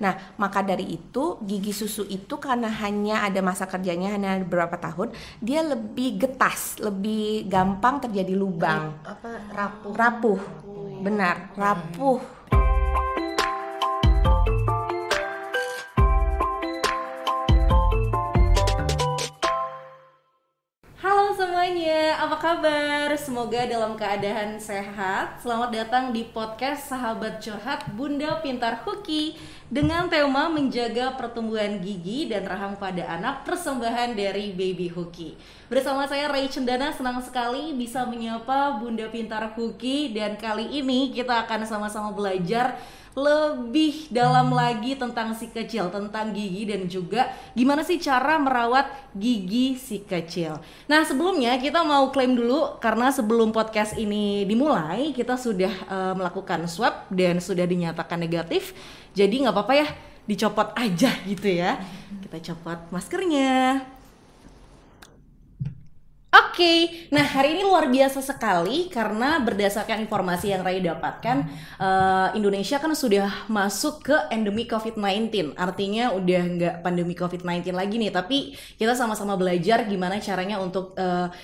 Nah, maka dari itu gigi susu itu karena hanya ada masa kerjanya hanya beberapa tahun, dia lebih getas, lebih gampang terjadi lubang. Rapuh. Benar, rapuh. Halo semuanya, apa kabar? Semoga dalam keadaan sehat. Selamat datang di podcast Sahabat Curhat Bunda Pintar Huki dengan tema menjaga pertumbuhan gigi dan rahang pada anak, persembahan dari Baby Huki. Bersama saya Ray Cendana, senang sekali bisa menyapa Bunda Pintar Huki, dan kali ini kita akan sama-sama belajar lebih dalam lagi tentang si kecil, tentang gigi dan juga gimana sih cara merawat gigi si kecil. Nah, sebelumnya kita mau klaim dulu karena sebelum podcast ini dimulai kita sudah melakukan swab dan sudah dinyatakan negatif. Jadi nggak apa-apa ya, dicopot aja gitu ya. Kita copot maskernya. Oke, nah hari ini luar biasa sekali karena berdasarkan informasi yang Ray dapatkan, Indonesia kan sudah masuk ke endemi COVID-19. Artinya udah nggak pandemi COVID-19 lagi nih, tapi kita sama-sama belajar gimana caranya untuk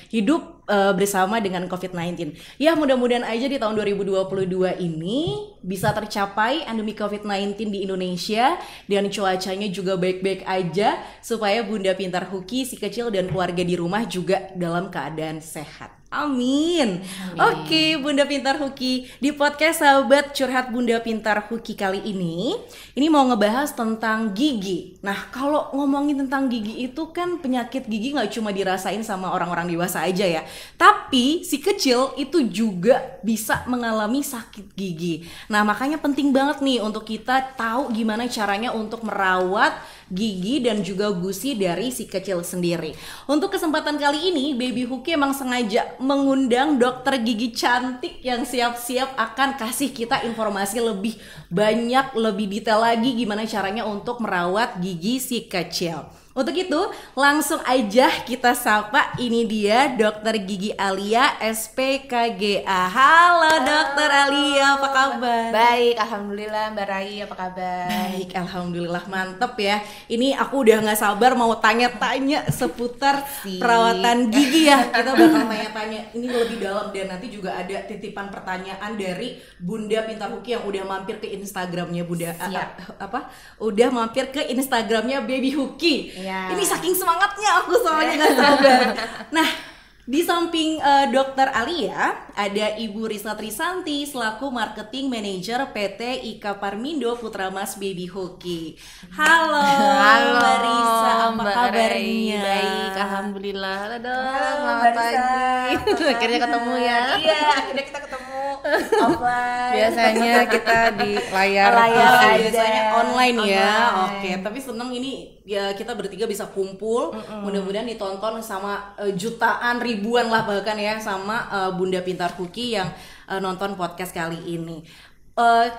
hidup bersama dengan COVID-19. Ya, mudah-mudahan aja di tahun 2022 ini bisa tercapai endemi COVID-19 di Indonesia dan cuacanya juga baik-baik aja supaya Bunda Pintar Huki, si kecil dan keluarga di rumah juga dalam keadaan sehat. Amin. Oke, Bunda Pintar Huki, di podcast Sahabat Curhat Bunda Pintar Huki kali ini mau ngebahas tentang gigi. Nah, kalau ngomongin tentang gigi itu kan penyakit gigi nggak cuma dirasain sama orang-orang dewasa aja ya, tapi si kecil itu juga bisa mengalami sakit gigi. Nah, makanya penting banget nih untuk kita tahu gimana caranya untuk merawat gigi dan juga gusi dari si kecil sendiri. Untuk kesempatan kali ini, Baby Huki emang sengaja mengundang dokter gigi cantik yang siap-siap akan kasih kita informasi lebih banyak, lebih detail lagi gimana caranya untuk merawat gigi si kecil. Untuk itu, langsung aja kita sapa, ini dia Dokter Gigi Alia, SPKGA. Halo Dokter Alia, apa kabar? Baik, alhamdulillah. Mbak Rai, apa kabar? Baik, alhamdulillah, mantep ya. Ini aku udah gak sabar mau tanya-tanya seputar perawatan gigi ya. Kita bakal tanya-tanya ini lebih dalam, dan nanti juga ada titipan pertanyaan dari Bunda Pintar Huki yang udah mampir ke Instagramnya Bunda. Udah mampir ke Instagramnya Baby Huki. Ya. Ini saking semangatnya aku soalnya gak sabar. Nah, di samping Dokter Alia, ada Ibu Risa Trisanti selaku Marketing Manager PT Ika Parmindo Putra Mas Baby Huki. Halo Mbak Risa, apa kabarnya? Baik, alhamdulillah. Halo dok, Halo, selamat Mbak pagi. Risa. Akhirnya ketemu ya. Iya, akhirnya kita ketemu offline. Biasanya kita di layar aja. Biasanya online ya. Online. Oke, tapi seneng ini ya kita bertiga bisa kumpul. Mudah-mudahan ditonton sama jutaan, ribuan lah bahkan ya, sama Bunda Pintar Huki yang nonton podcast kali ini.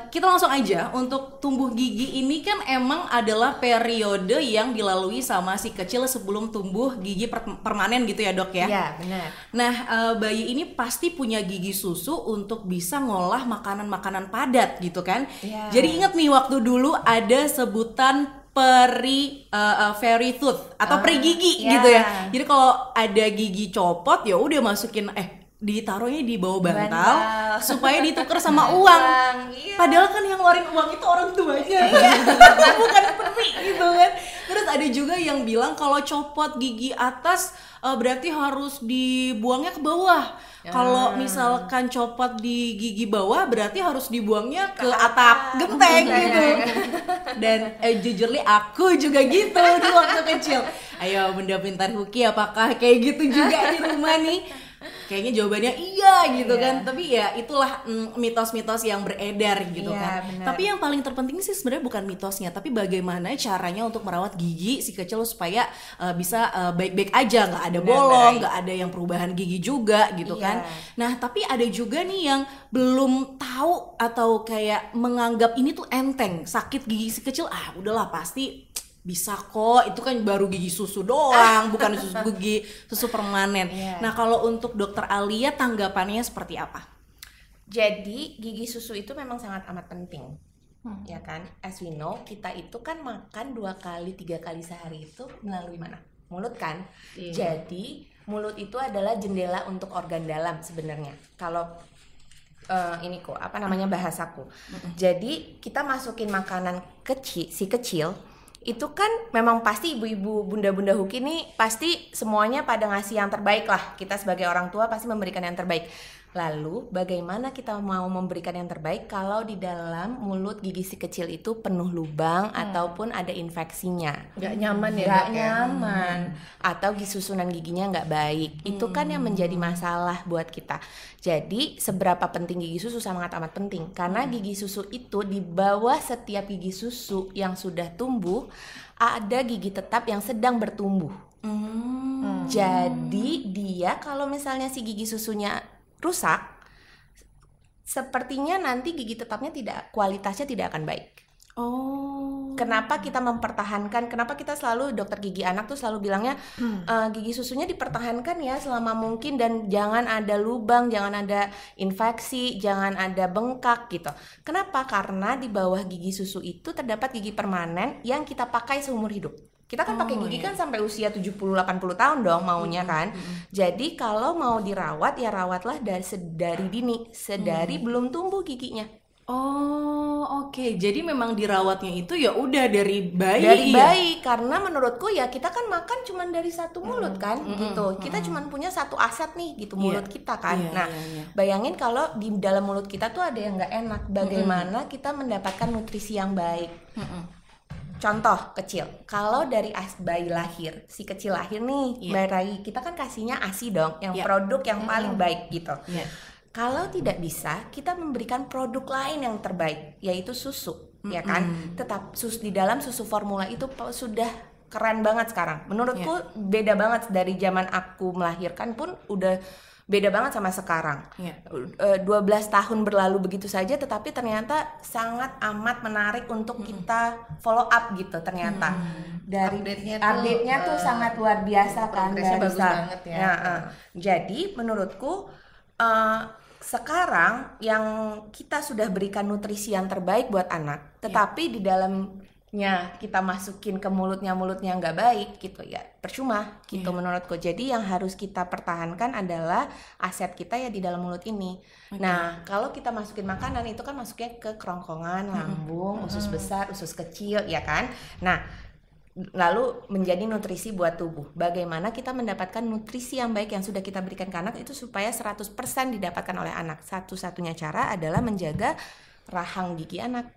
Kita langsung aja, untuk tumbuh gigi ini kan emang adalah periode yang dilalui sama si kecil sebelum tumbuh gigi permanen gitu ya dok ya? Iya, benar. Nah, bayi ini pasti punya gigi susu untuk bisa ngolah makanan-makanan padat gitu kan? Iya. Jadi ingat nih, waktu dulu ada sebutan fairy tooth atau peri gigi iya. gitu ya. Jadi kalau ada gigi copot ya udah masukin ditaruhnya di bawah bantal supaya ditukar sama uang. Iya. Padahal kan yang ngeluarin uang itu orang tuanya, bukan peri gitu kan. Terus ada juga yang bilang kalau copot gigi atas berarti harus dibuangnya ke bawah. Kalau misalkan copot di gigi bawah berarti harus dibuangnya ke atap genteng gitu. Dan jujurly aku juga gitu di waktu kecil. Ayo Bunda Pintar Huki, apakah kayak gitu juga di rumah nih? Kayaknya jawabannya iya gitu kan. Tapi ya itulah mitos-mitos yang beredar gitu kan. Bener. Tapi yang paling terpenting sih sebenarnya bukan mitosnya, tapi bagaimana caranya untuk merawat gigi si kecil supaya bisa baik-baik aja, nggak ada bolong, nggak ada yang perubahan gigi juga gitu kan. Nah, tapi ada juga nih yang belum tahu atau kayak menganggap ini tuh enteng, sakit gigi si kecil, udahlah pasti bisa kok, itu kan baru gigi susu doang, bukan susu permanen. Nah, kalau untuk Dokter Alia tanggapannya seperti apa? Jadi gigi susu itu memang sangat amat penting. Ya kan, as we know, kita itu kan makan 2 kali 3 kali sehari itu melalui mana? Mulut kan. Jadi mulut itu adalah jendela untuk organ dalam sebenarnya. Kalau ini kok bahasaku. Jadi kita masukin makanan kecil itu kan memang pasti ibu-ibu, bunda-bunda Huki ini pasti semuanya pada ngasih yang terbaik lah. Kita sebagai orang tua pasti memberikan yang terbaik. Lalu bagaimana kita mau memberikan yang terbaik kalau di dalam mulut gigi si kecil itu penuh lubang ataupun ada infeksinya? Gak nyaman ya? Gak nyaman. Atau susunan giginya gak baik. Itu kan yang menjadi masalah buat kita. Jadi seberapa penting gigi susu sangat amat penting. Karena gigi susu itu di bawah setiap gigi susu yang sudah tumbuh ada gigi tetap yang sedang bertumbuh. Jadi dia kalau misalnya si gigi susunya rusak, sepertinya nanti gigi tetapnya kualitasnya tidak akan baik. Kenapa kita mempertahankan? Kenapa kita selalu dokter gigi anak tuh selalu bilangnya gigi susunya dipertahankan ya selama mungkin dan jangan ada lubang, jangan ada infeksi, jangan ada bengkak gitu. Kenapa? Karena di bawah gigi susu itu terdapat gigi permanen yang kita pakai seumur hidup. Kita kan pakai gigi kan sampai usia 70-80 tahun dong maunya kan. Jadi kalau mau dirawat ya rawatlah dari dini, sedari belum tumbuh giginya. Oke. Jadi memang dirawatnya itu ya udah dari bayi. Dari bayi karena menurutku ya kita kan makan cuma dari satu mulut kan gitu. Kita cuma punya satu aset nih gitu mulut kita kan. Bayangin kalau di dalam mulut kita tuh ada yang nggak enak. Bagaimana kita mendapatkan nutrisi yang baik? Contoh kecil, kalau dari bayi lahir, si kecil lahir nih, bayi kita kan kasihnya ASI dong, yang produk yang paling baik gitu. Kalau tidak bisa, kita memberikan produk lain yang terbaik, yaitu susu, ya kan? Tetap di dalam susu formula itu sudah keren banget sekarang. Menurutku beda banget dari zaman aku melahirkan pun udah beda banget sama sekarang. 12 tahun berlalu begitu saja, tetapi ternyata sangat amat menarik untuk kita follow up gitu ternyata. Dari update-nya tuh sangat luar biasa kan. Bagus banget ya. Jadi menurutku sekarang yang kita sudah berikan nutrisi yang terbaik buat anak, tetapi di dalamnya kita masukin ke mulutnya nggak baik gitu ya percuma gitu menurutku. Jadi yang harus kita pertahankan adalah aset kita ya di dalam mulut ini. Nah kalau kita masukin makanan itu kan masuknya ke kerongkongan, lambung, usus besar, usus kecil ya kan. Nah lalu menjadi nutrisi buat tubuh. Bagaimana kita mendapatkan nutrisi yang baik yang sudah kita berikan ke anak itu supaya 100% didapatkan oleh anak. Satu-satunya cara adalah menjaga rahang gigi anak.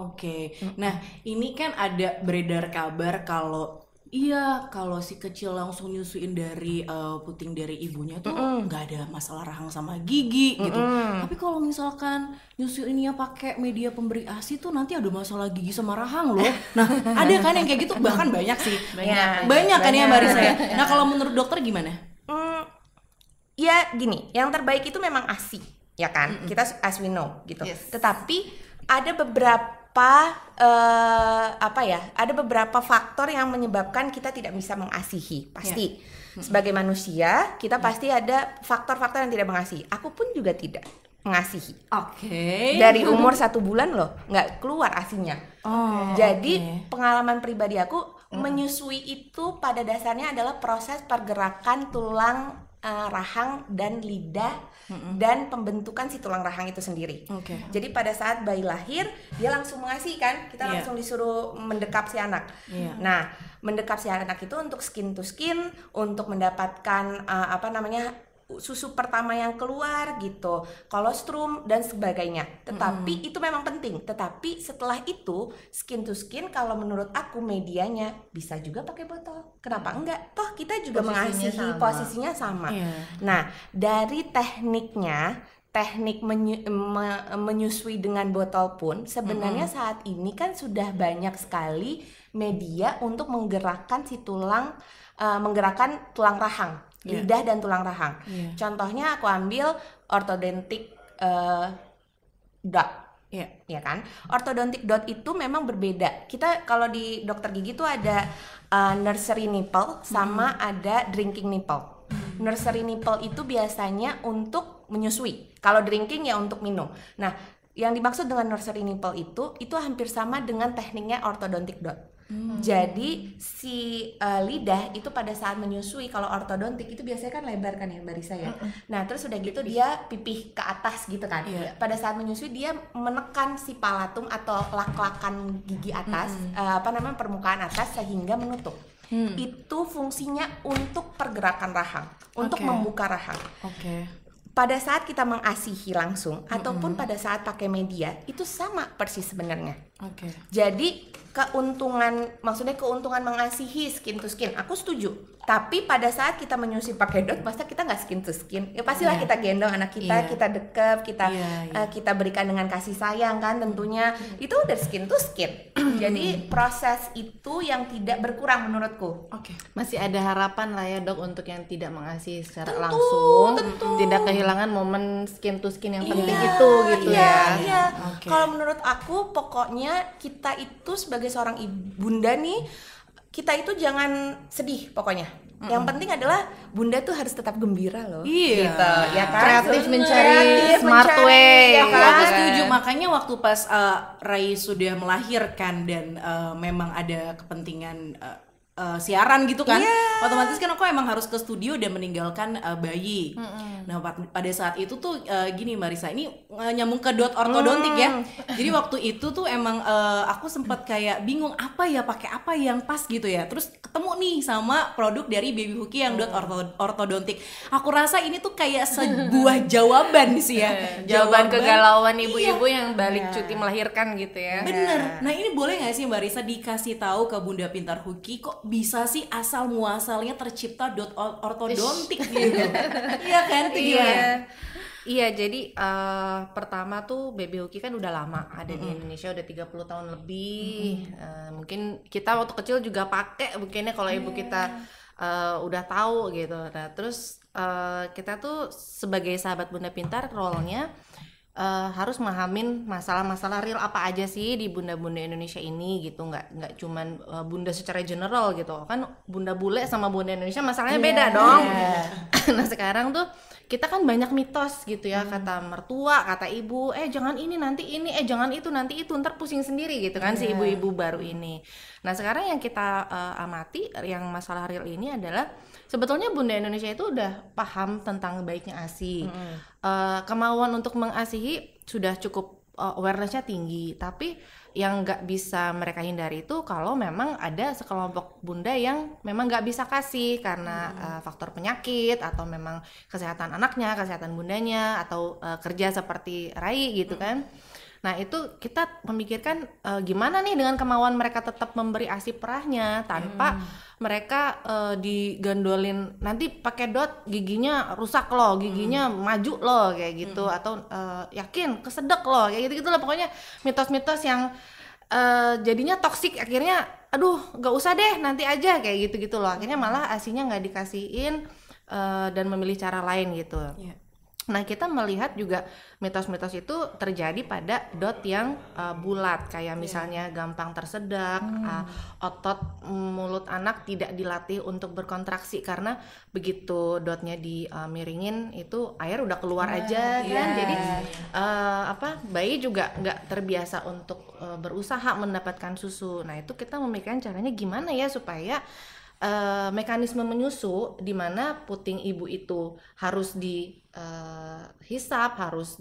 Oke. Nah, ini kan ada beredar kabar kalau si kecil langsung nyusuin dari puting dari ibunya tuh nggak ada masalah rahang sama gigi gitu. Tapi kalau misalkan nyusuinnya pakai media pemberi ASI tuh nanti ada masalah gigi sama rahang loh. Nah, ada kan yang kayak gitu, bahkan banyak sih. Banyak kan ya Mbak Risa ya. Nah, kalau menurut dokter gimana? Ya gini, yang terbaik itu memang ASI, ya kan? Kita as we know gitu. Tetapi ada beberapa ada beberapa faktor yang menyebabkan kita tidak bisa mengasihi. Pasti sebagai manusia kita pasti ada faktor-faktor yang tidak mengasihi. Aku pun juga tidak mengasihi. Dari umur 1 bulan loh nggak keluar asinya. Jadi pengalaman pribadi aku menyusui itu pada dasarnya adalah proses pergerakan tulang rahang dan lidah dan pembentukan si tulang rahang itu sendiri. Jadi pada saat bayi lahir dia langsung mengasihi kan, kita langsung disuruh mendekap si anak. Nah, mendekap si anak itu untuk skin to skin, untuk mendapatkan susu pertama yang keluar gitu, kolostrum dan sebagainya. Tetapi itu memang penting. Tetapi setelah itu skin to skin kalau menurut aku medianya bisa juga pakai botol. Kenapa enggak? Toh kita juga mengasihi, posisinya sama. Nah, dari teknik menyusui dengan botol pun sebenarnya saat ini kan sudah banyak sekali media untuk menggerakkan si tulang, menggerakkan tulang rahang. Lidah dan tulang rahang. Contohnya aku ambil ortodontic dot, ya kan? Ortodontic dot itu memang berbeda. Kita kalau di dokter gigi tuh ada nursery nipple sama ada drinking nipple. Nursery nipple itu biasanya untuk menyusui. Kalau drinking ya untuk minum. Nah, Yang dimaksud dengan nursery nipple itu hampir sama dengan tekniknya ortodontic dot. Jadi si lidah itu pada saat menyusui, kalau ortodontik itu biasanya kan lebar kan ya Mbak Risa ya. Nah terus udah gitu dia pipih ke atas gitu kan. Pada saat menyusui dia menekan si palatum atau lak-lakan gigi atas, permukaan atas sehingga menutup. Itu fungsinya untuk pergerakan rahang, untuk membuka rahang. Pada saat kita mengasihi langsung ataupun pada saat pakai media itu sama persis sebenarnya. Jadi keuntungan mengasihi skin to skin, aku setuju. Tapi pada saat kita menyusui pakai dot, masa kita nggak skin to skin? Ya pastilah kita gendong anak kita, kita dekep, kita berikan dengan kasih sayang kan tentunya. Itu udah skin to skin. Jadi proses itu yang tidak berkurang menurutku. Masih ada harapan lah ya Dok untuk yang tidak mengasihi secara langsung, tidak kehilangan momen skin to skin yang penting itu gitu ya. Kalau menurut aku pokoknya kita itu sebagai seorang bunda nih, kita itu jangan sedih pokoknya. Yang penting adalah bunda tuh harus tetap gembira loh. Gitu, ya kan? Kreatif mencari smart way. Ya kan? Aku setuju. Makanya waktu pas Rai sudah melahirkan dan memang ada kepentingan siaran gitu kan, otomatis kan aku emang harus ke studio dan meninggalkan bayi. Nah pada saat itu tuh gini Mbak Risa, ini nyambung ke dot ortodontik ya. Jadi waktu itu tuh emang aku sempat kayak bingung apa ya, pakai apa yang pas gitu ya. Terus ketemu nih sama produk dari Baby Hooky yang dot ortodontik. Aku rasa ini tuh kayak sebuah jawaban sih ya. Jawaban kegalauan ibu-ibu yang balik cuti melahirkan gitu ya. Bener. Nah ini boleh nggak sih Mbak Risa dikasih tahu ke Bunda Pintar Hooky kok bisa sih asal muasalnya tercipta dot ortodontik gitu? Iya kan? Iya, jadi pertama tuh Baby Hooky kan udah lama ada di Indonesia, udah 30 tahun lebih. Mungkin kita waktu kecil juga pakai mungkinnya kalau ibu kita udah tahu gitu. Nah terus kita tuh sebagai sahabat Bunda Pintar role-nya harus memahamin masalah-masalah real apa aja sih di bunda-bunda Indonesia ini gitu, nggak cuman bunda secara general gitu kan, bunda bule sama bunda Indonesia masalahnya beda dong. Nah sekarang tuh kita kan banyak mitos gitu ya, kata mertua, kata ibu, jangan ini nanti ini, jangan itu nanti itu, ntar pusing sendiri gitu kan si ibu-ibu baru ini. Nah sekarang yang kita amati yang masalah real ini adalah sebetulnya bunda Indonesia itu udah paham tentang baiknya ASI. Kemauan untuk mengasihi sudah cukup awareness-nya tinggi, tapi yang nggak bisa mereka hindari itu kalau memang ada sekelompok bunda yang memang nggak bisa kasih karena faktor penyakit atau memang kesehatan anaknya, kesehatan bundanya, atau kerja seperti Rai gitu kan. Nah itu kita memikirkan gimana nih dengan kemauan mereka tetap memberi ASI perahnya tanpa mereka digandolin nanti pakai dot giginya rusak loh, giginya maju loh kayak gitu, atau yakin kesedek loh kayak gitu lah, pokoknya mitos-mitos yang jadinya toksik, akhirnya aduh nggak usah deh nanti aja kayak gitu loh, akhirnya malah ASInya nggak dikasihin dan memilih cara lain gitu. Nah kita melihat juga mitos-mitos itu terjadi pada dot yang bulat, kayak misalnya gampang tersedak, otot mulut anak tidak dilatih untuk berkontraksi karena begitu dotnya dimiringin itu air udah keluar aja kan, jadi bayi juga nggak terbiasa untuk berusaha mendapatkan susu. Nah itu kita memikirkan caranya gimana ya supaya mekanisme menyusu di mana puting ibu itu harus dihisap, harus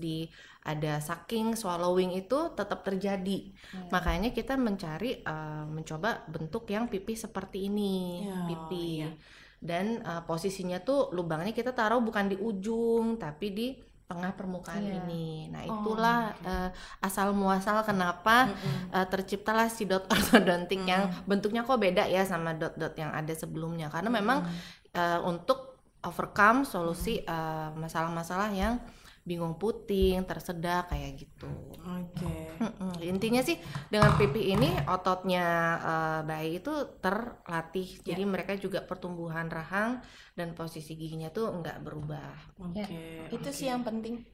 ada sucking, swallowing itu tetap terjadi. Makanya kita mencoba bentuk yang pipih seperti ini, pipih. Dan posisinya tuh lubangnya kita taruh bukan di ujung tapi di tengah permukaan ini. Nah itulah asal muasal kenapa terciptalah si dot ortodontik yang bentuknya kok beda ya sama dot-dot yang ada sebelumnya, karena memang untuk overcome solusi masalah-masalah yang bingung puting, tersedak kayak gitu. Intinya sih dengan pipih ini ototnya bayi itu terlatih, jadi mereka juga pertumbuhan rahang dan posisi giginya tuh nggak berubah. Itu sih yang penting.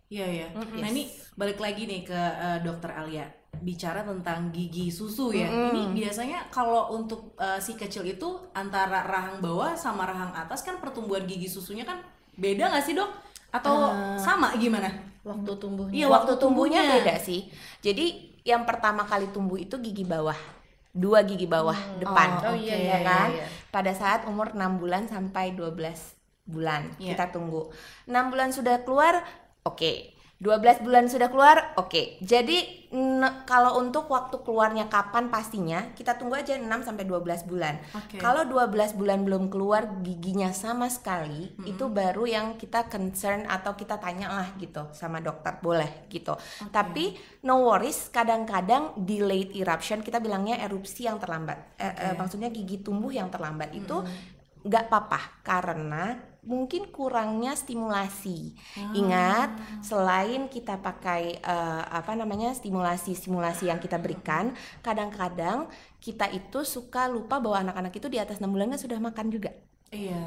Nah ini balik lagi nih ke Dokter Alia, bicara tentang gigi susu ya. Ini biasanya kalau untuk si kecil itu antara rahang bawah sama rahang atas kan pertumbuhan gigi susunya kan beda nggak sih dok? Atau sama gimana? Waktu tumbuhnya. Iya, waktu tumbuhnya beda sih. Jadi yang pertama kali tumbuh itu gigi bawah. 2 gigi bawah depan. Iya kan? iya. Pada saat umur 6 bulan sampai 12 bulan kita tunggu. 6 bulan sudah keluar, oke. 12 bulan sudah keluar, oke. Jadi kalau untuk waktu keluarnya kapan pastinya, kita tunggu aja 6 sampai 12 bulan. Kalau 12 bulan belum keluar giginya sama sekali, itu baru yang kita concern atau kita tanya lah gitu sama dokter, boleh gitu. Tapi no worries, kadang-kadang delayed eruption, kita bilangnya erupsi yang terlambat. Maksudnya gigi tumbuh yang terlambat itu nggak apa-apa karena mungkin kurangnya stimulasi. Ingat, selain kita pakai stimulasi yang kita berikan, kadang-kadang kita itu suka lupa bahwa anak-anak itu di atas 6 bulan kan sudah makan juga.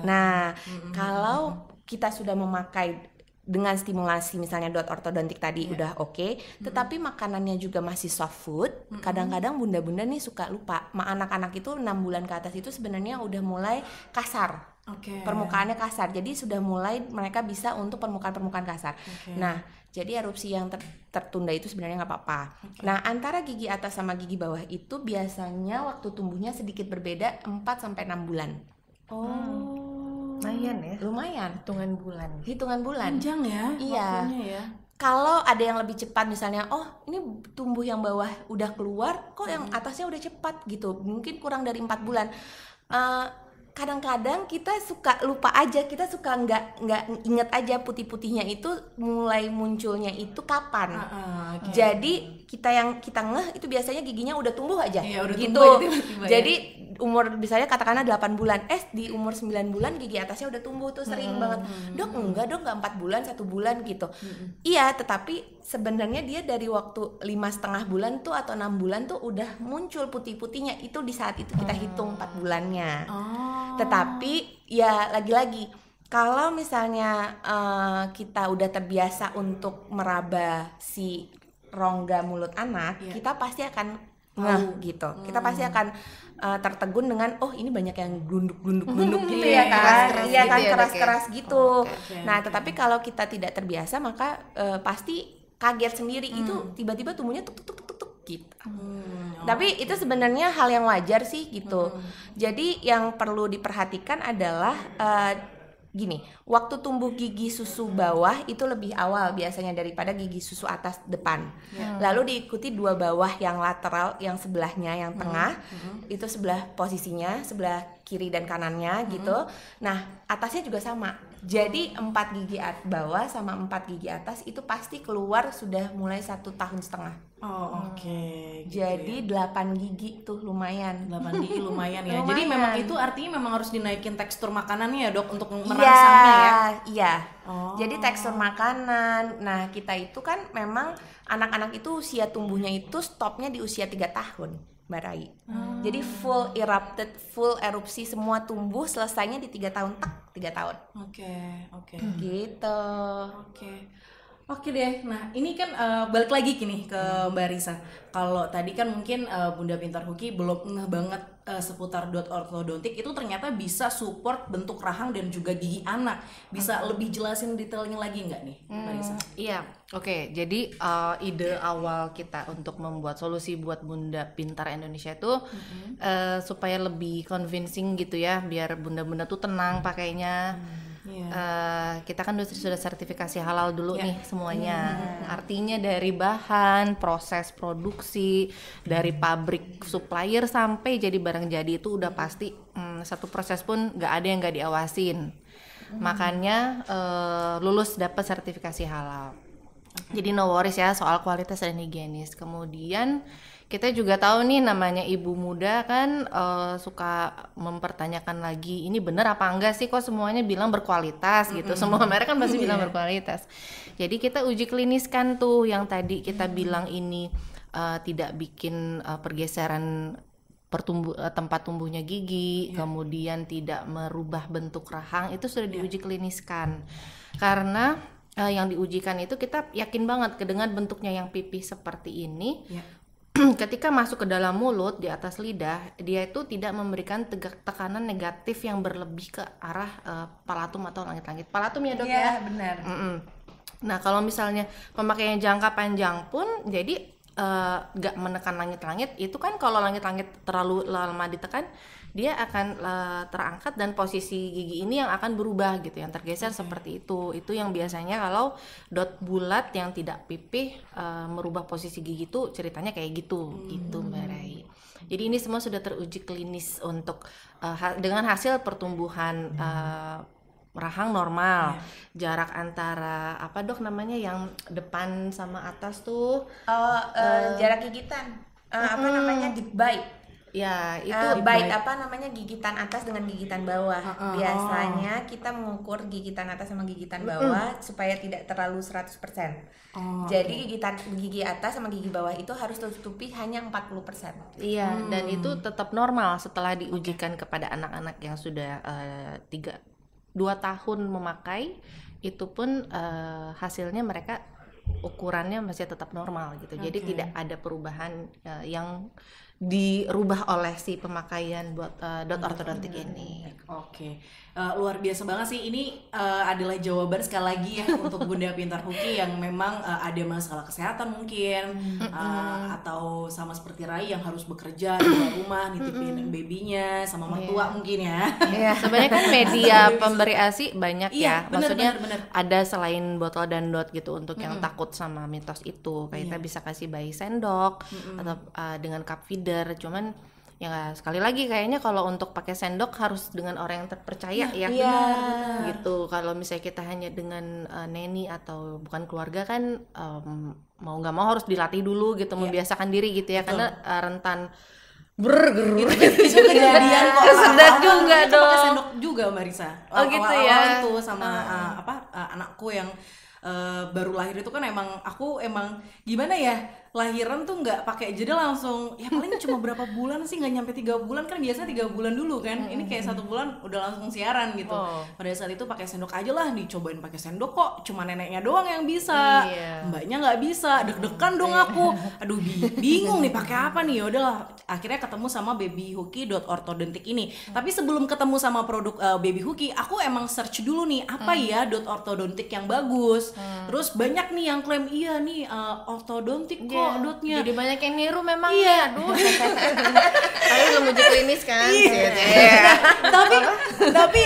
Nah, kalau kita sudah memakai dengan stimulasi misalnya dot ortodontik tadi udah oke, tetapi makanannya juga masih soft food, kadang-kadang bunda-bunda nih suka lupa. Anak-anak itu 6 bulan ke atas itu sebenarnya udah mulai kasar. Permukaannya kasar, jadi sudah mulai mereka bisa untuk permukaan kasar. Nah, jadi erupsi yang tertunda itu sebenarnya nggak apa-apa. Nah, antara gigi atas sama gigi bawah itu biasanya waktu tumbuhnya sedikit berbeda 4 sampai 6 bulan. Lumayan ya. Lumayan. Hitungan bulan. Panjang ya. Iya. Ya. Kalau ada yang lebih cepat misalnya, oh ini tumbuh yang bawah udah keluar, kok yang atasnya udah cepat gitu. Mungkin kurang dari 4 bulan. Kadang-kadang kita suka lupa aja, kita suka nggak inget aja putih-putihnya itu mulai munculnya itu kapan. Jadi kita ngeh itu biasanya giginya udah tumbuh aja, gitu. Jadi umur misalnya katakanlah 8 bulan, di umur 9 bulan gigi atasnya udah tumbuh tuh sering banget. Dok, enggak 4 bulan, 1 bulan gitu. Iya, tetapi sebenarnya dia dari waktu 5,5 bulan tuh atau 6 bulan tuh udah muncul putih-putihnya, itu di saat itu kita hitung 4 bulannya. Tetapi ya lagi-lagi kalau misalnya kita udah terbiasa untuk meraba si rongga mulut anak, kita pasti akan gitu. Kita pasti akan tertegun dengan ini banyak yang glunduk gitu ya kan. Iya kan, keras-keras gitu. Nah, tetapi kalau kita tidak terbiasa maka pasti kaget sendiri, itu tiba-tiba tumbuhnya tuk gitu. Tapi itu sebenarnya hal yang wajar sih gitu. Jadi yang perlu diperhatikan adalah gini, waktu tumbuh gigi susu bawah itu lebih awal biasanya daripada gigi susu atas depan. Lalu diikuti 2 bawah yang lateral, yang sebelahnya, yang tengah, itu sebelah posisinya, sebelah kiri dan kanannya gitu. Nah, atasnya juga sama. Jadi 4 gigi bawah sama 4 gigi atas itu pasti keluar sudah mulai 1,5 tahun. Jadi 8 gigi tuh lumayan. 8 gigi lumayan ya. Jadi memang itu artinya memang harus dinaikin tekstur makanannya ya, Dok, untuk merangsangnya ya. Iya. Jadi tekstur makanan. Nah, kita itu kan memang anak-anak itu usia tumbuhnya itu stopnya di usia 3 tahun. Mbak Rai. Jadi full erupsi semua tumbuh selesainya di 3 tahun, 3 tahun. Gitu. Oke deh. Nah, ini kan balik lagi gini ke Mbak Risa. Kalau tadi kan mungkin Bunda Pintar Hoki belum ngeh banget seputar dot ortodontik itu ternyata bisa support bentuk rahang dan juga gigi anak. Bisa lebih jelasin detailnya lagi nggak nih, Mbak Risa? Iya. Oke, jadi ide awal kita untuk membuat solusi buat Bunda Pintar Indonesia itu supaya lebih convincing gitu ya, biar bunda-bunda tuh tenang pakainya. Kita kan sudah sertifikasi halal dulu nih semuanya. Artinya dari bahan, proses produksi, dari pabrik supplier sampai jadi barang jadi itu udah pasti satu proses pun nggak ada yang nggak diawasin. Makanya lulus dapat sertifikasi halal. Jadi no worries ya soal kualitas dan higienis. Kemudian kita juga tahu nih namanya ibu muda kan suka mempertanyakan lagi, ini bener apa enggak sih kok semuanya bilang berkualitas gitu. Semua merek kan pasti bilang berkualitas. Jadi kita uji kliniskan tuh yang tadi kita bilang ini tidak bikin pergeseran tempat tumbuhnya gigi, kemudian tidak merubah bentuk rahang, itu sudah diuji kliniskan. Karena yang diujikan itu kita yakin banget dengan bentuknya yang pipih seperti ini. Ketika masuk ke dalam mulut di atas lidah, dia itu tidak memberikan tekanan negatif yang berlebih ke arah palatum atau langit-langit. Palatum ya, Dok ya? Benar. Nah, kalau misalnya pemakaian jangka panjang pun jadi nggak menekan langit-langit, itu kan kalau langit-langit terlalu lama ditekan, dia akan terangkat dan posisi gigi ini yang akan berubah gitu, yang tergeser seperti itu. Itu yang biasanya kalau dot bulat yang tidak pipih merubah posisi gigi itu ceritanya kayak gitu, gitu Mbak Rai. Jadi ini semua sudah teruji klinis untuk dengan hasil pertumbuhan rahang normal, jarak antara apa dok namanya yang depan sama atas tuh jarak gigitan, apa namanya deep bite. Ya itu bite apa namanya gigitan atas dengan gigitan bawah. Biasanya kita mengukur gigitan atas sama gigitan bawah supaya tidak terlalu 100%. Jadi gigitan gigi atas sama gigi bawah itu harus tertutupi hanya 40%. Iya, dan itu tetap normal setelah diujikan kepada anak-anak yang sudah 2 tahun memakai, itu pun hasilnya mereka ukurannya masih tetap normal gitu. Jadi tidak ada perubahan yang dirubah oleh si pemakaian buat dot ortodontik ini. Luar biasa banget sih. Ini adalah jawaban sekali lagi ya untuk Bunda Pintar Huki yang memang ada masalah kesehatan mungkin, atau sama seperti Rai yang harus bekerja di luar rumah, nitipin babynya sama mertua mungkin ya. Sebenarnya kan media pemberi ASI banyak ya. Maksudnya bener. ada selain botol dan dot gitu untuk yang takut sama mitos itu. Kayak kita bisa kasih bayi sendok atau dengan cup feeder. Cuman ya sekali lagi kayaknya kalau untuk pakai sendok harus dengan orang yang terpercaya ya. Benar. Gitu. Kalau misalnya kita hanya dengan neni atau bukan keluarga kan mau nggak mau harus dilatih dulu gitu, membiasakan diri gitu ya. Karena rentan Itu kejadian kok. Kesedak juga dong. Pakai sendok juga Mbak Risa. Oh gitu ya. Itu sama anakku yang baru lahir itu kan aku emang gimana ya, lahiran tuh nggak pakai jeda langsung, ya paling cuma berapa bulan sih, nggak nyampe 3 bulan kan, biasanya 3 bulan dulu kan, ini kayak 1 bulan udah langsung siaran gitu. Pada saat itu pakai sendok aja lah, dicobain pakai sendok kok cuma neneknya doang yang bisa, mbaknya nggak bisa, deg-degan dong aku, aduh bingung nih pakai apa nih. Ya udahlah, akhirnya ketemu sama Baby Huki .ortodontik ini. Tapi sebelum ketemu sama produk Baby Huki, aku emang search dulu nih apa ya .ortodontik yang bagus. Terus banyak nih yang klaim iya nih ortodontik kok dotnya. Jadi banyak yang niru memang ya. Aduh. Tapi belum uji klinis kan. Tapi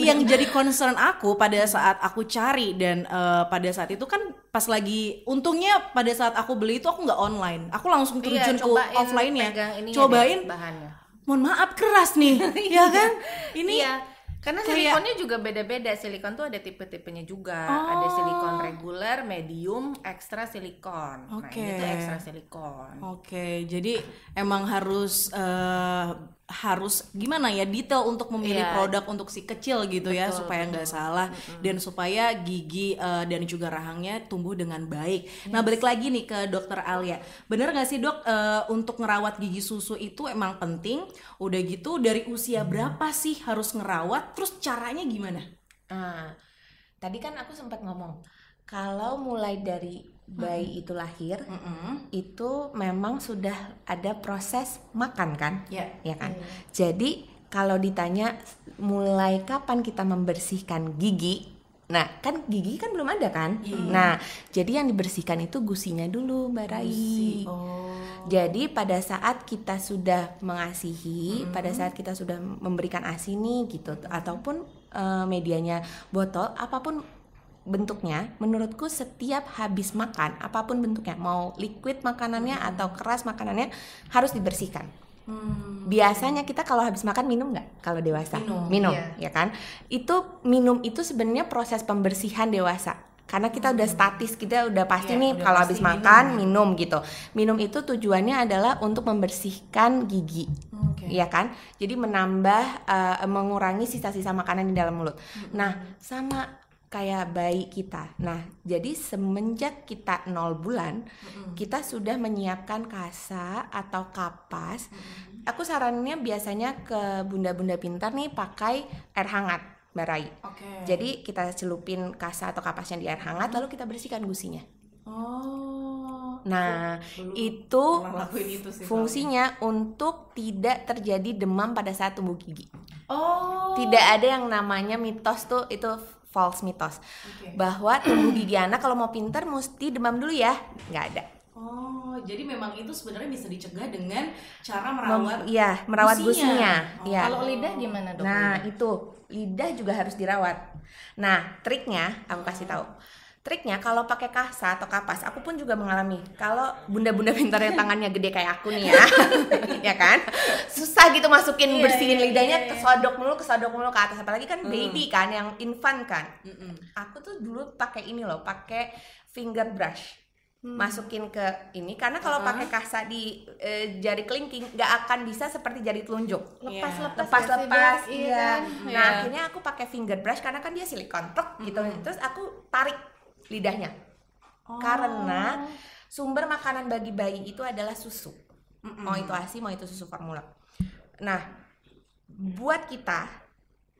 yang jadi concern aku pada saat aku cari dan pada saat itu kan pas lagi, untungnya pada saat aku beli itu aku nggak online, aku langsung terjun ke offline-nya, cobain bahannya. Mohon maaf keras nih, ya kan? Ini karena silikonnya juga beda-beda. Silikon tuh ada tipe-tipenya juga. Ada silikon reguler, medium, ekstra silikon. Nah, ini tuh ekstra silikon. Jadi emang harus gimana ya, detail untuk memilih produk untuk si kecil gitu. Betul, ya, supaya nggak salah dan supaya gigi dan juga rahangnya tumbuh dengan baik. Nah, balik lagi nih ke Dokter Alia. Bener nggak sih dok, untuk ngerawat gigi susu itu emang penting? Udah gitu dari usia berapa sih harus ngerawat? Terus caranya gimana? Tadi kan aku sempat ngomong kalau mulai dari bayi itu lahir, itu memang sudah ada proses makan kan, ya kan. Jadi kalau ditanya mulai kapan kita membersihkan gigi, nah kan gigi kan belum ada kan. Nah jadi yang dibersihkan itu gusinya dulu Mbak Rai. Jadi pada saat kita sudah mengasihi, pada saat kita sudah memberikan ASI nih gitu, ataupun medianya botol, apapun bentuknya, menurutku setiap habis makan, apapun bentuknya, mau liquid makanannya atau keras makanannya, harus dibersihkan. Biasanya kita kalau habis makan minum nggak? Kalau dewasa minum, ya kan? Itu minum itu sebenarnya proses pembersihan dewasa. Karena kita udah statis, kita udah pasti nih kalau habis makan minum gitu. Minum itu tujuannya adalah untuk membersihkan gigi, ya kan? Jadi menambah, mengurangi sisa-sisa makanan di dalam mulut. Nah, sama kayak bayi kita. Nah, jadi semenjak kita 0 bulan, kita sudah menyiapkan kasa atau kapas. Aku sarannya biasanya ke bunda-bunda pintar nih pakai air hangat, Mbak Rai. Jadi kita celupin kasa atau kapasnya di air hangat, lalu kita bersihkan gusinya. Nah, itu fungsinya untuk tidak terjadi demam pada saat tumbuh gigi. Tidak ada yang namanya mitos tuh itu false mitos bahwa tumbuh gigi anak kalau mau pintar mesti demam dulu ya, nggak ada. Oh, jadi memang itu sebenarnya bisa dicegah dengan cara merawat merawat gusinya. Kalau lidah gimana, Dok? Nah, itu lidah juga harus dirawat. Nah, triknya aku kasih tahu. Triknya kalau pakai kasa atau kapas, aku pun juga mengalami. Kalau bunda-bunda pintar yang tangannya gede kayak aku nih ya, ya kan, susah gitu masukin bersihin lidahnya, kesodok mulu ke atas. Apalagi kan baby kan, yang infant kan. Aku tuh dulu pakai ini loh, pakai finger brush. Masukin ke ini karena kalau pakai kasa di jari kelingking nggak akan bisa seperti jari telunjuk lepas iya. Nah akhirnya aku pakai finger brush karena kan dia silikon gitu. Terus aku tarik lidahnya karena sumber makanan bagi bayi itu adalah susu, mau itu ASI mau itu susu formula. Nah buat kita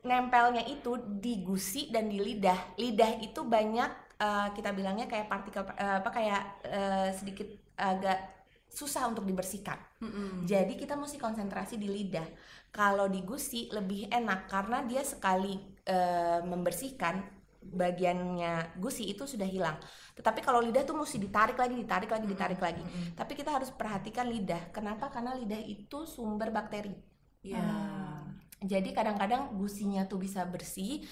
nempelnya itu di gusi dan di lidah itu banyak kita bilangnya kayak partikel sedikit agak susah untuk dibersihkan. Jadi kita mesti konsentrasi di lidah. Kalau di gusi lebih enak karena dia sekali membersihkan bagiannya gusi itu sudah hilang. Tetapi kalau lidah tuh mesti ditarik lagi. Tapi kita harus perhatikan lidah. Kenapa? Karena lidah itu sumber bakteri. Jadi kadang-kadang gusinya tuh bisa bersih.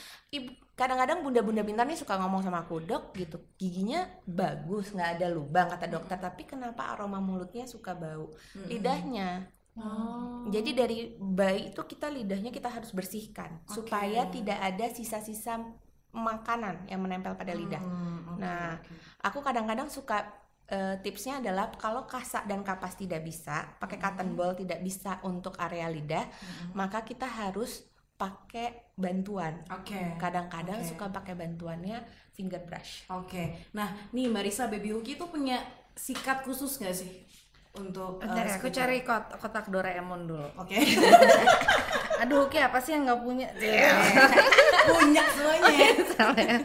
Kadang-kadang bunda-bunda pintar nih suka ngomong sama aku, Dok gitu, giginya bagus, nggak ada lubang kata dokter, tapi kenapa aroma mulutnya suka bau? Lidahnya. Jadi dari bayi itu lidahnya kita harus bersihkan supaya tidak ada sisa-sisa makanan yang menempel pada lidah. Aku kadang-kadang suka tipsnya adalah kalau kasa dan kapas tidak bisa, pakai cotton ball tidak bisa untuk area lidah, maka kita harus pakai bantuan. Kadang-kadang suka pakai bantuannya finger brush. Nah, nih Mbak Risa, Baby Huki tuh punya sikat khusus nggak sih untuk? Aku cari kotak Doraemon dulu. Aduh, Huki apa sih yang nggak punya? Punya semuanya.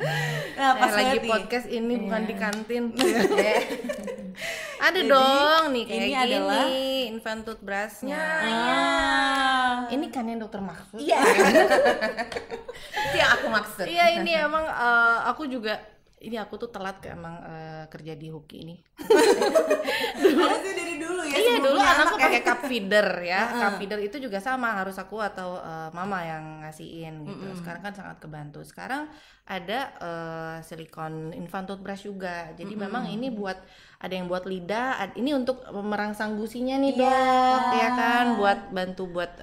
Nah, pas lagi podcast ini bukan di kantin. Ada dong nih kayak ini gini adalah infant toothbrushnya. Ini kan yang dokter maksud. Iya. Itu yang aku maksud. Iya, ini emang aku juga. Ini aku tuh telat emang kerja di Huki ini. Dari dulu ya. Iya, dulu anakku pakai cup feeder ya. Cup feeder itu juga sama, harus aku atau mama yang ngasihin gitu. Sekarang kan sangat kebantu. Sekarang ada silikon infant toothbrush juga. Jadi memang ini buat, ada yang buat lidah, ini untuk merangsang gusinya nih Dok, ya kan, buat bantu buat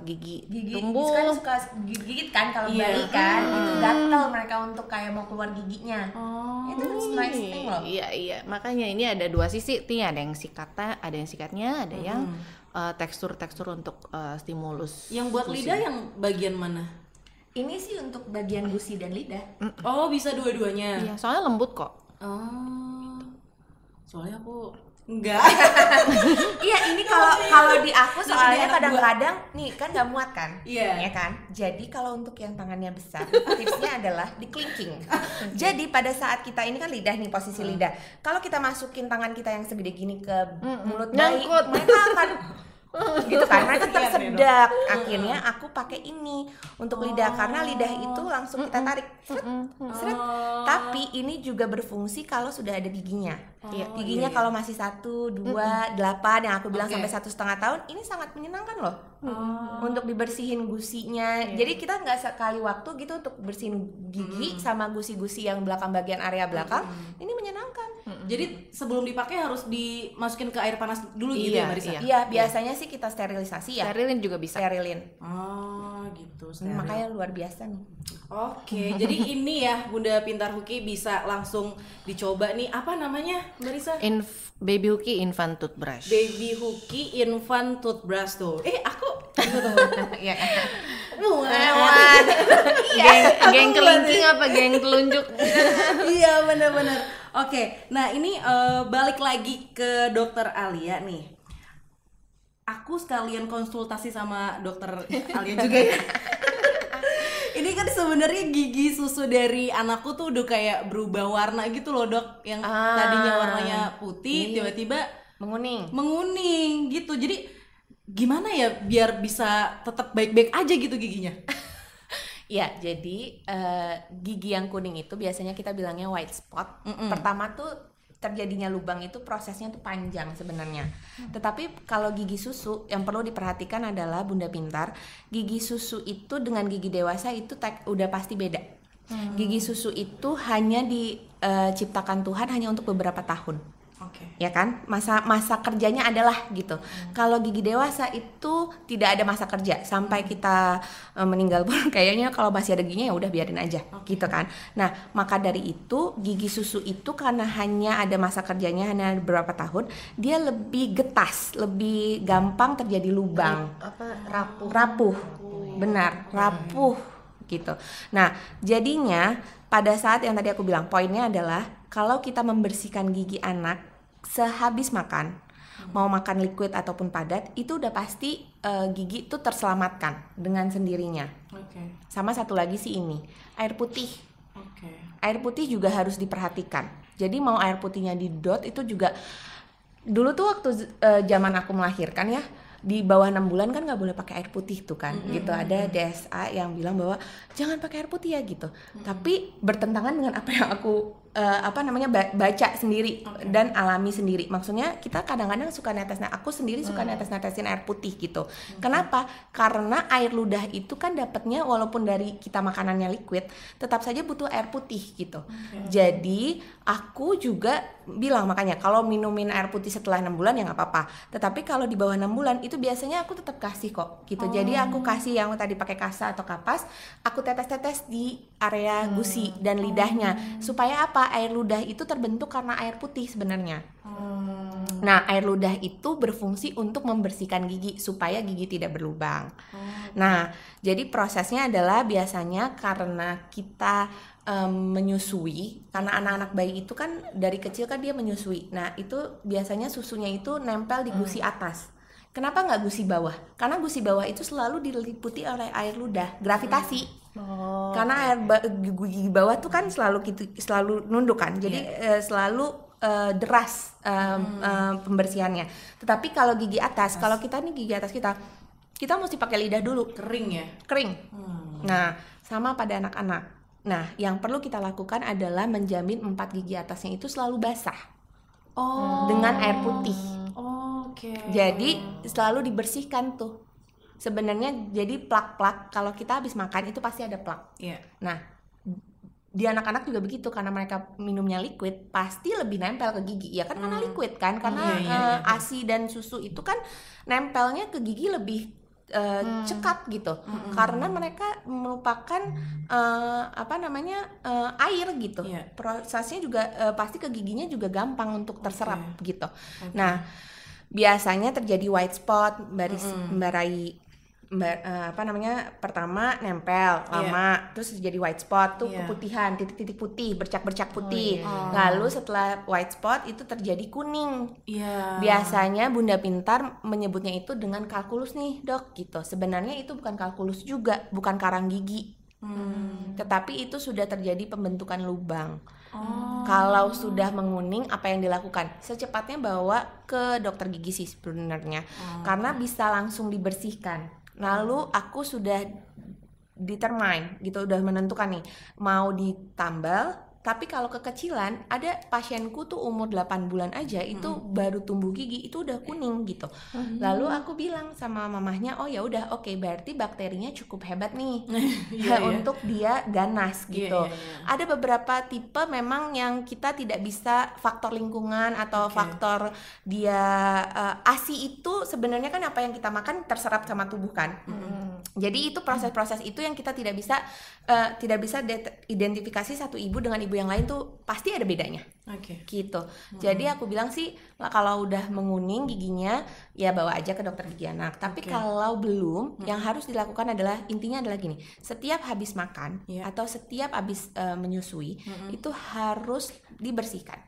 gigi tumbuh. Kan suka gigit kan kalau bayi kan, itu gatel mereka untuk kayak mau keluar giginya. Itu nice thing loh. Iya, makanya ini ada dua sisi, ada yang sikatnya, ada yang tekstur untuk stimulus. Yang buat lidah yang bagian mana? Ini sih untuk bagian gusi dan lidah. Oh, bisa dua-duanya. Iya, soalnya lembut kok. Soalnya aku enggak. Iya, ini kalau di aku soalnya kadang-kadang nih kan nggak muat kan, ya kan. Jadi kalau untuk yang tangannya besar, tipsnya adalah di kelingking. Jadi pada saat kita ini kan lidah nih, posisi lidah. Kalau kita masukin tangan kita yang segede gini ke mulut bayi, mereka akan gitu kan, mereka tersedak. Akhirnya aku pakai ini untuk lidah karena lidah itu langsung kita tarik seret. Tapi ini juga berfungsi kalau sudah ada giginya. Giginya kalau masih 1, 2, 8 yang aku bilang sampai 1,5 tahun, ini sangat menyenangkan loh untuk dibersihin gusinya. Jadi kita nggak sekali waktu gitu untuk bersihin gigi sama gusi-gusi yang belakang, bagian area belakang. Ini menyenangkan. Jadi sebelum dipakai harus dimasukin ke air panas dulu gitu ya Marisa? Iya, biasanya sih kita sterilisasi ya. Sterilin juga bisa. Sterilin. Oh gitu. Makanya luar biasa nih. Oke, jadi ini ya Bunda Pintar Huki bisa langsung dicoba nih. Apa namanya Marisa? Baby Huki infant toothbrush. Baby Huki infant toothbrush tuh. Aku Iya. Lewat. Geng kelingking apa geng telunjuk? Iya, benar-benar. Oke, nah ini balik lagi ke Dokter Alia nih. Aku sekalian konsultasi sama Dokter Alia juga ya. Ini kan sebenarnya gigi susu dari anakku tuh udah kayak berubah warna gitu loh Dok. Yang tadinya warnanya putih tiba-tiba menguning gitu. Jadi gimana ya biar bisa tetap baik-baik aja gitu giginya? Ya, jadi gigi yang kuning itu biasanya kita bilangnya white spot. Pertama tuh terjadinya lubang itu prosesnya tuh panjang sebenarnya. Tetapi kalau gigi susu yang perlu diperhatikan adalah Bunda Pintar, gigi susu itu dengan gigi dewasa itu udah pasti beda. Gigi susu itu hanya diciptakan Tuhan hanya untuk beberapa tahun. Ya kan, masa kerjanya adalah gitu. Kalau gigi dewasa itu tidak ada masa kerja sampai kita meninggal pun kayaknya kalau masih ada giginya ya udah biarin aja gitu kan. Nah, maka dari itu gigi susu itu karena hanya ada masa kerjanya hanya beberapa tahun, dia lebih getas, lebih gampang terjadi lubang. Rapuh. Benar, rapuh gitu. Nah, jadinya pada saat yang tadi aku bilang poinnya adalah kalau kita membersihkan gigi anak sehabis makan, mau makan liquid ataupun padat, itu udah pasti gigi itu terselamatkan dengan sendirinya. Sama satu lagi sih ini, air putih. Air putih juga harus diperhatikan. Jadi mau air putihnya didot itu juga, dulu tuh waktu zaman aku melahirkan ya, di bawah 6 bulan kan nggak boleh pakai air putih tuh kan, gitu. Ada DSA yang bilang bahwa jangan pakai air putih ya gitu. Tapi bertentangan dengan apa yang aku baca sendiri dan alami sendiri. Maksudnya kita kadang-kadang suka aku sendiri suka netesin air putih gitu. Kenapa? Karena air ludah itu kan dapatnya walaupun dari kita makanannya liquid, tetap saja butuh air putih gitu. Jadi aku juga bilang makanya kalau minumin air putih setelah 6 bulan ya nggak apa-apa. Tetapi kalau di bawah 6 bulan itu biasanya aku tetap kasih kok gitu. Jadi aku kasih yang tadi pakai kasa atau kapas, aku tetes-tetes di area gusi dan lidahnya supaya apa? Air ludah itu terbentuk karena air putih sebenarnya. Nah, air ludah itu berfungsi untuk membersihkan gigi supaya gigi tidak berlubang. Nah, jadi prosesnya adalah biasanya karena kita menyusui, karena anak-anak bayi itu kan dari kecil kan dia menyusui. Nah, itu biasanya susunya itu nempel di gusi atas. Kenapa nggak gusi bawah? Karena gusi bawah itu selalu diliputi oleh air ludah, gravitasi. Karena air gigi bawah tuh kan selalu nunduk kan, jadi selalu deras pembersihannya. Tetapi kalau gigi atas, kalau kita nih gigi atas kita mesti pakai lidah dulu, kering. Nah, sama pada anak-anak. Nah, yang perlu kita lakukan adalah menjamin 4 gigi atasnya itu selalu basah dengan air putih. Jadi selalu dibersihkan tuh. Sebenarnya jadi plak-plak kalau kita habis makan itu pasti ada plak. Nah, di anak-anak juga begitu karena mereka minumnya liquid pasti lebih nempel ke gigi. Ya kan karena liquid kan, karena ASI dan susu itu kan nempelnya ke gigi lebih cekat gitu. Karena mereka merupakan air gitu. Prosesnya juga pasti ke giginya juga gampang untuk terserap gitu. Nah, biasanya terjadi white spot, pertama nempel lama, terus jadi white spot tuh keputihan, titik-titik putih, bercak-bercak putih. Lalu setelah white spot itu terjadi kuning. Biasanya Bunda Pintar menyebutnya itu dengan kalkulus nih dok gitu. Sebenarnya itu bukan kalkulus juga, bukan karang gigi. Tetapi itu sudah terjadi pembentukan lubang. Kalau sudah menguning, apa yang dilakukan? Secepatnya bawa ke dokter gigi sih sebenarnya, karena bisa langsung dibersihkan. Lalu aku sudah determine gitu, udah menentukan nih mau ditambal. Tapi kalau kekecilan, ada pasienku tuh umur 8 bulan aja itu baru tumbuh gigi itu udah kuning gitu. Lalu aku bilang sama mamahnya, oh ya udah oke, berarti bakterinya cukup hebat nih untuk dia ganas gitu. Ada beberapa tipe memang yang kita tidak bisa, faktor lingkungan atau faktor dia ASI itu sebenarnya kan apa yang kita makan terserap sama tubuh kan. Jadi itu proses-proses itu yang kita tidak bisa identifikasi satu ibu dengan ibu yang lain tuh pasti ada bedanya. Gitu. Jadi aku bilang sih kalau udah menguning giginya ya bawa aja ke dokter gigi anak. Tapi kalau belum, yang harus dilakukan adalah intinya adalah gini. Setiap habis makan atau setiap habis menyusui itu harus dibersihkan.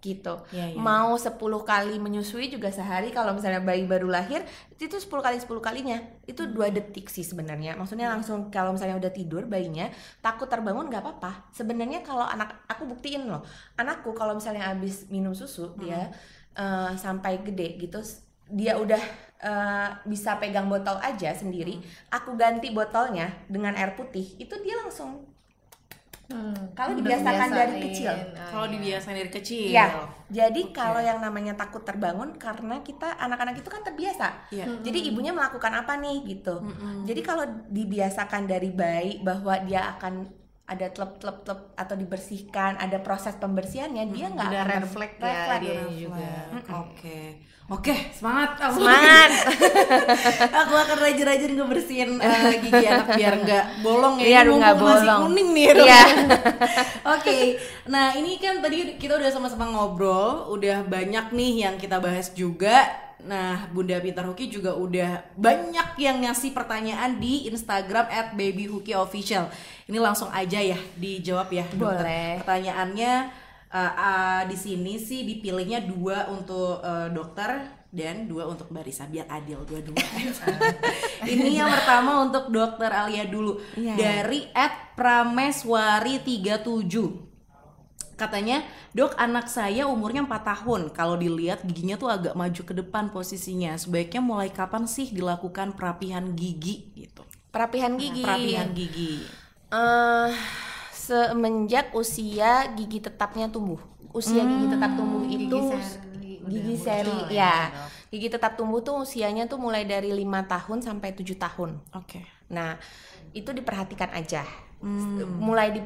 Gitu. Mau 10 kali menyusui juga sehari, kalau misalnya bayi baru lahir itu 10 kalinya itu 2 detik sih sebenarnya. Maksudnya langsung kalau misalnya udah tidur bayinya takut terbangun nggak apa-apa. Sebenarnya kalau aku buktiin loh, anakku kalau misalnya habis minum susu dia sampai gede gitu dia udah bisa pegang botol aja sendiri, aku ganti botolnya dengan air putih, itu dia langsung. Kalau dibiasakan dari kecil. Kalau dibiasakan dari kecil. Ya. Jadi kalau yang namanya takut terbangun, karena kita anak-anak itu kan terbiasa. Jadi ibunya melakukan apa nih gitu. Jadi kalau dibiasakan dari bayi bahwa dia akan ada tlep atau dibersihkan, ada proses pembersihannya, dia nggak akan refleks ya dia juga. Oke, semangat. Aku akan rajin-rajin ngebersihin gigi anak biar nggak bolong ya. Biar nggak bolong. Masih kuning nih dong. Iya. Oke, nah ini kan tadi kita udah sama-sama ngobrol, udah banyak nih yang kita bahas juga. Nah, Bunda Pintar Huki juga udah banyak yang ngasih pertanyaan di Instagram @babyhukiofficial. Ini langsung aja ya dijawab ya, dokter. Boleh. Pertanyaannya di sini sih dipilihnya 2 untuk dokter dan 2 untuk Mbak Risa, biar adil dua-dua. Ini yang pertama untuk dokter Alia dulu. Dari @prameswari37. Katanya, "Dok, anak saya umurnya 4 tahun. Kalau dilihat giginya tuh agak maju ke depan posisinya. Sebaiknya mulai kapan sih dilakukan perapihan gigi?" gitu. Perapihan gigi. Perapihan gigi. Semenjak usia gigi tetapnya tumbuh. Usia gigi tetap tumbuh itu gigi seri ya. Gigi tetap tumbuh tuh usianya tuh mulai dari 5 tahun sampai 7 tahun. Oke. Nah, itu diperhatikan aja. Mulai di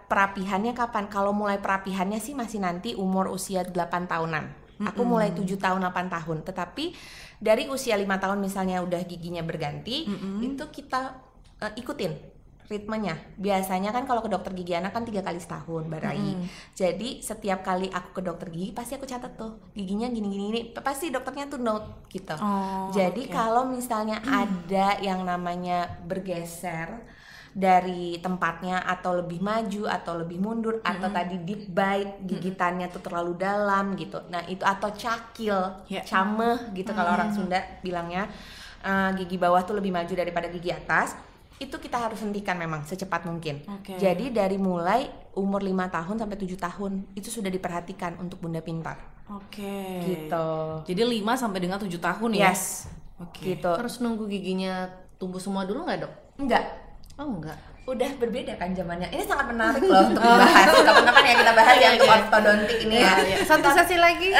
perapihannya kapan? Kalau mulai perapihannya sih masih nanti umur usia 8 tahunan. Aku mulai 7 tahun 8 tahun. Tetapi dari usia 5 tahun misalnya udah giginya berganti, itu kita ikutin ritmenya. Biasanya kan kalau ke dokter gigi anak kan 3 kali setahun barai. Jadi setiap kali aku ke dokter gigi pasti aku catat tuh giginya gini-gini, pasti dokternya tuh note gitu. Jadi kalau misalnya ada yang namanya bergeser dari tempatnya atau lebih maju atau lebih mundur atau tadi deep bite, gigitannya tuh terlalu dalam gitu. Nah, itu atau cakil, cameh gitu kalau orang Sunda bilangnya, gigi bawah tuh lebih maju daripada gigi atas. Itu kita harus hentikan memang secepat mungkin. Jadi dari mulai umur 5 tahun sampai 7 tahun itu sudah diperhatikan untuk Bunda Pintar. Gitu. Jadi 5 sampai dengan 7 tahun ya? Yes. Gitu. Terus nunggu giginya tumbuh semua dulu nggak, Dok? Enggak. Oh, enggak. Udah berbeda kan zamannya. Ini sangat menarik loh untuk dibahas. Kapan-kapan ya kita bahas yang ortodontik ini ya. Satu sesi lagi.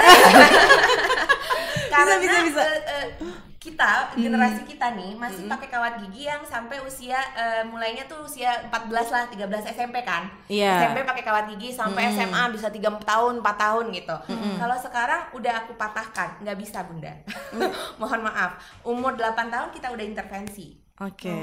Karena bisa. Kita generasi kita nih masih pakai kawat gigi yang sampai usia mulainya tuh usia 14 lah, 13 SMP kan. SMP pakai kawat gigi sampai SMA bisa 3 tahun, 4 tahun gitu. Kalau sekarang udah aku patahkan, nggak bisa Bunda. Mohon maaf. Umur 8 tahun kita udah intervensi.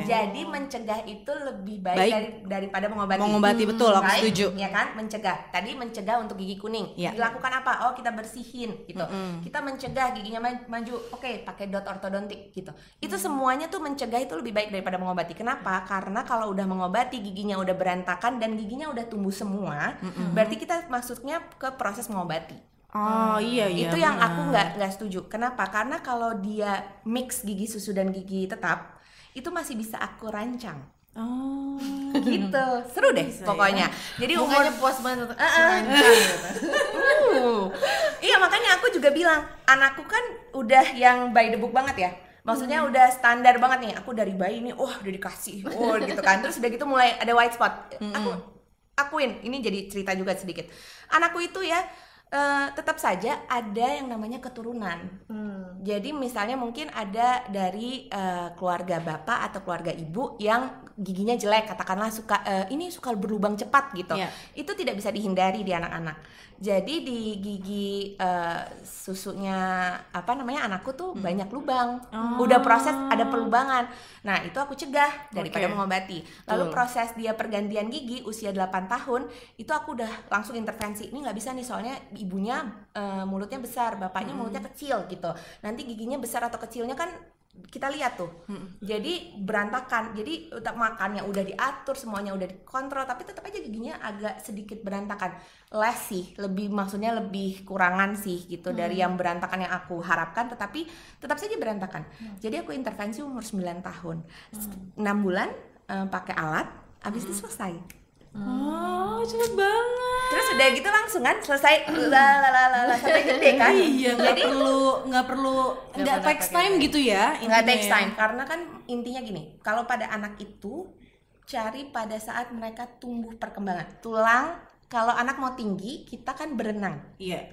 Jadi mencegah itu lebih baik daripada mengobati. Mengobati betul, aku setuju. Ya kan, mencegah. Tadi mencegah untuk gigi kuning. Dilakukan apa? Oh, kita bersihin gitu. Kita mencegah giginya maju. Oke, pakai dot ortodontik gitu. Itu semuanya tuh mencegah itu lebih baik daripada mengobati. Kenapa? Karena kalau udah mengobati giginya udah berantakan dan giginya udah tumbuh semua, berarti kita maksudnya ke proses mengobati. Iya. Itu yang aku nggak setuju. Kenapa? Karena kalau dia mix gigi susu dan gigi tetap, itu masih bisa aku rancang. Gitu. Seru deh bisa, pokoknya. Ya? Jadi umurnya puas banget rancang gitu. Iya, makanya aku juga bilang, anakku kan udah yang by the book banget ya. Maksudnya udah standar banget nih. Aku dari bayi nih, udah dikasih. Gitu kan. Terus udah gitu mulai ada white spot. Aku akuin, ini jadi cerita juga sedikit. Anakku itu ya tetap saja ada yang namanya keturunan. Jadi misalnya mungkin ada dari keluarga bapak atau keluarga ibu yang giginya jelek, katakanlah ini suka berlubang cepat gitu. Itu tidak bisa dihindari di anak-anak. Jadi di gigi susunya anakku tuh banyak lubang. Udah proses ada pelubangan. Nah, itu aku cegah daripada mengobati. Lalu proses dia pergantian gigi usia 8 tahun, itu aku udah langsung intervensi. Ini nggak bisa nih soalnya ibunya mulutnya besar, bapaknya mulutnya kecil gitu. Nanti giginya besar atau kecilnya kan kita lihat tuh. Jadi berantakan. Jadi makannya udah diatur, semuanya udah dikontrol, tapi tetap aja giginya agak sedikit berantakan. Less sih, maksudnya lebih kurangan sih gitu dari yang berantakan yang aku harapkan, tetapi tetap saja berantakan. Jadi aku intervensi umur 9 tahun. 6 bulan pakai alat, habis itu selesai. Oh, cepet banget. Terus udah gitu langsung kan selesai sampai gede kan. Iya, nggak takes time gitu ya. Nggak takes time karena kan intinya gini, kalau pada anak itu cari pada saat mereka tumbuh perkembangan tulang. Kalau anak mau tinggi, kita kan berenang,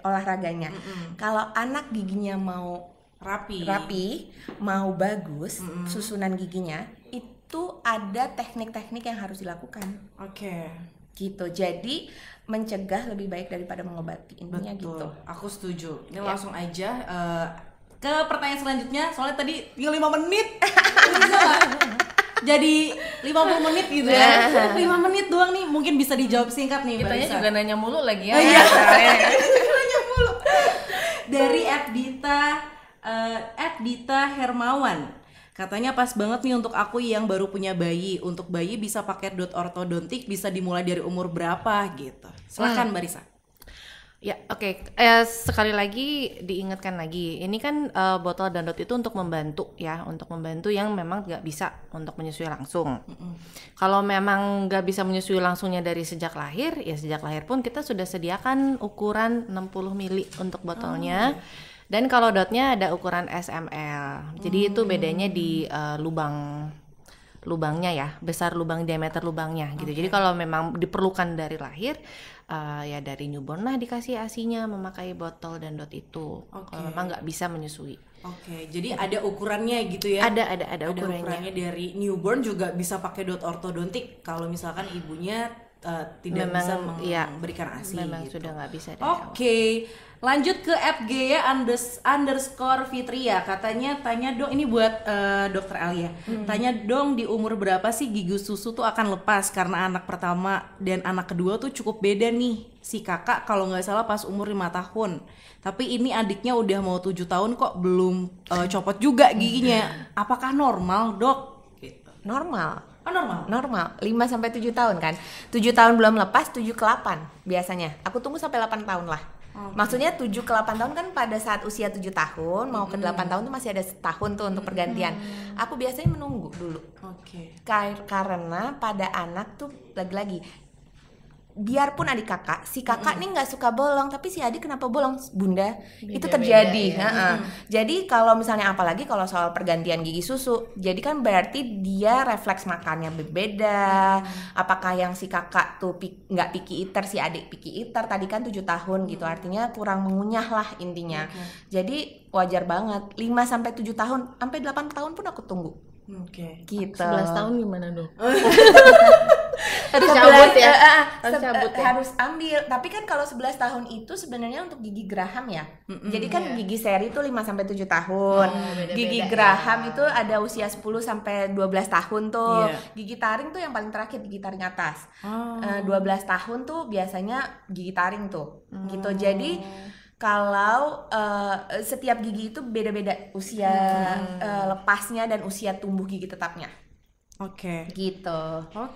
olahraganya. Kalau anak giginya mau rapi, mau bagus, susunan giginya, itu ada teknik-teknik yang harus dilakukan. Oke. Gitu. Jadi mencegah lebih baik daripada mengobati, intinya. Betul. Gitu. Aku setuju. Ini langsung aja ke pertanyaan selanjutnya. Soalnya tadi tinggal 5 menit. Jadi 50 menit gitu ya. 5 menit doang nih, mungkin bisa dijawab singkat nih. Kitanya juga nanya mulu lagi ya. Iya. Nanya mulu. Dari @Dita Hermawan. Katanya pas banget nih untuk aku yang baru punya bayi. Untuk bayi bisa pakai dot ortodontik, bisa dimulai dari umur berapa gitu. Silakan Mbak Risa. Ya, oke. Sekali lagi diingatkan lagi, ini kan botol dan dot itu untuk membantu ya, untuk membantu yang memang nggak bisa untuk menyusui langsung. Kalau memang nggak bisa menyusui langsungnya dari sejak lahir, ya sejak lahir pun kita sudah sediakan ukuran 60 mili untuk botolnya. Dan kalau dotnya ada ukuran SML. Jadi itu bedanya di lubangnya ya, besar lubang, diameter lubangnya gitu. Jadi kalau memang diperlukan dari lahir, ya dari newborn lah dikasih ASI-nya memakai botol dan dot itu. Kalau memang nggak bisa menyusui. Oke, jadi ada ukurannya gitu ya? Ada ukurannya. Dari newborn juga bisa pakai dot ortodontik kalau misalkan ibunya tidak memang, bisa memberikan ASI. Memang gitu. sudah nggak bisa. Oke. Lanjut ke @gaya_fitria. Katanya tanya dong, ini buat Dokter Alia. Tanya dong, di umur berapa sih gigi susu tuh akan lepas? Karena anak pertama dan anak kedua tuh cukup beda nih. Si kakak kalau nggak salah pas umur 5 tahun. Tapi ini adiknya udah mau 7 tahun kok belum copot juga giginya. Apakah normal, Dok? Gitu. Normal. Oh, normal. 5 sampai 7 tahun kan. 7 tahun belum lepas, 7 ke 8 biasanya. Aku tunggu sampai 8 tahun lah. Maksudnya 7 ke 8 tahun kan pada saat usia 7 tahun mau ke 8 tahun tuh masih ada setahun tuh untuk pergantian. Aku biasanya menunggu dulu. Karena pada anak tuh lagi-lagi, biarpun adik kakak, si kakak nih nggak suka bolong, tapi si adik kenapa bolong? Bunda, itu terjadi. Ya. Jadi kalau misalnya apalagi kalau soal pergantian gigi susu, jadi kan berarti dia refleks makannya berbeda. Apakah yang si kakak tuh nggak picky eater, si adik picky eater, tadi kan 7 tahun gitu, artinya kurang mengunyah lah intinya. Jadi wajar banget, 5 sampai 7 tahun, sampai 8 tahun pun aku tunggu. Gitu. 11 tahun gimana dong? Harus cabut ya? Harus ambil. Tapi kan kalau 11 tahun itu sebenarnya untuk gigi geraham ya. Jadi kan gigi seri itu 5 sampai 7 tahun. Gigi geraham itu ada usia 10 sampai 12 tahun tuh. Gigi taring tuh yang paling terakhir, gigi taring atas. 12 tahun tuh biasanya gigi taring tuh. Gitu. Jadi kalau setiap gigi itu beda-beda usia lepasnya dan usia tumbuh gigi tetapnya. Gitu.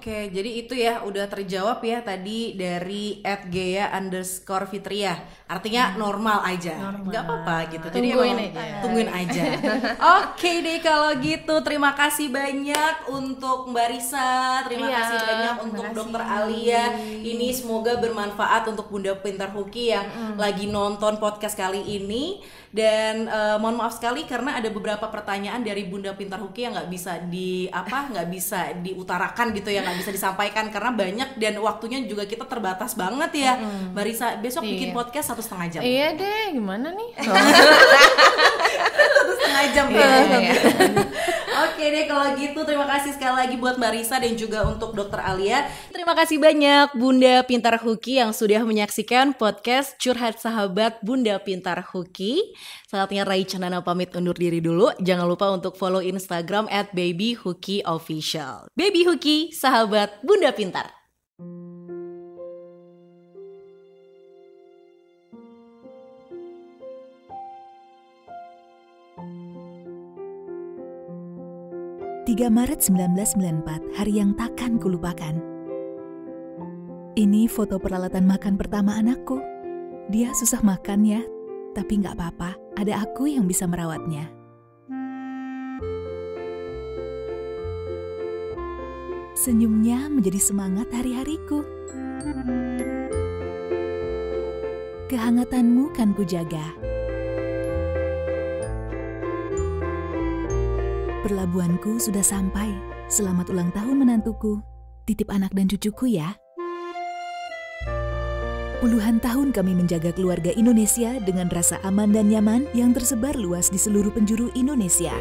Jadi itu ya udah terjawab ya tadi dari @gaya_fitria. Artinya normal aja, nggak apa-apa gitu. Jadi tungguin aja. Oke deh kalau gitu, terima kasih banyak untuk Mbak Risa, terima kasih banyak untuk Dokter Alia. Ini semoga bermanfaat untuk Bunda Pintar Hoki yang lagi nonton podcast kali ini. Dan mohon maaf sekali karena ada beberapa pertanyaan dari Bunda Pintar Hoki yang nggak bisa diutarakan gitu ya, nggak bisa disampaikan karena banyak dan waktunya juga kita terbatas banget ya. Mbak Risa, besok bikin podcast 1,5 jam. Iya deh, gimana nih? 1,5 jam ya. Oke deh kalau gitu, terima kasih sekali lagi buat Mbak Risa dan juga untuk Dokter Alia. Terima kasih banyak Bunda Pintar Hoki yang sudah menyaksikan podcast Curhat Sahabat Bunda Pintar Hoki. Saatnya Rai Chandana pamit undur diri dulu. Jangan lupa untuk follow Instagram @babyhookieofficial. Baby Hookie, sahabat Bunda Pintar. Maret 1994, hari yang takkan kulupakan. Ini foto peralatan makan pertama anakku. Dia susah makan ya, tapi nggak apa-apa, ada aku yang bisa merawatnya. Senyumnya menjadi semangat hari-hariku. Kehangatanmu kan kujaga. Perlabuhanku sudah sampai. Selamat ulang tahun menantuku. Titip anak dan cucuku ya. Puluhan tahun kami menjaga keluarga Indonesia dengan rasa aman dan nyaman yang tersebar luas di seluruh penjuru Indonesia.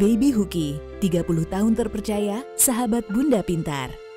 Baby Huki, 30 tahun terpercaya, sahabat Bunda Pintar.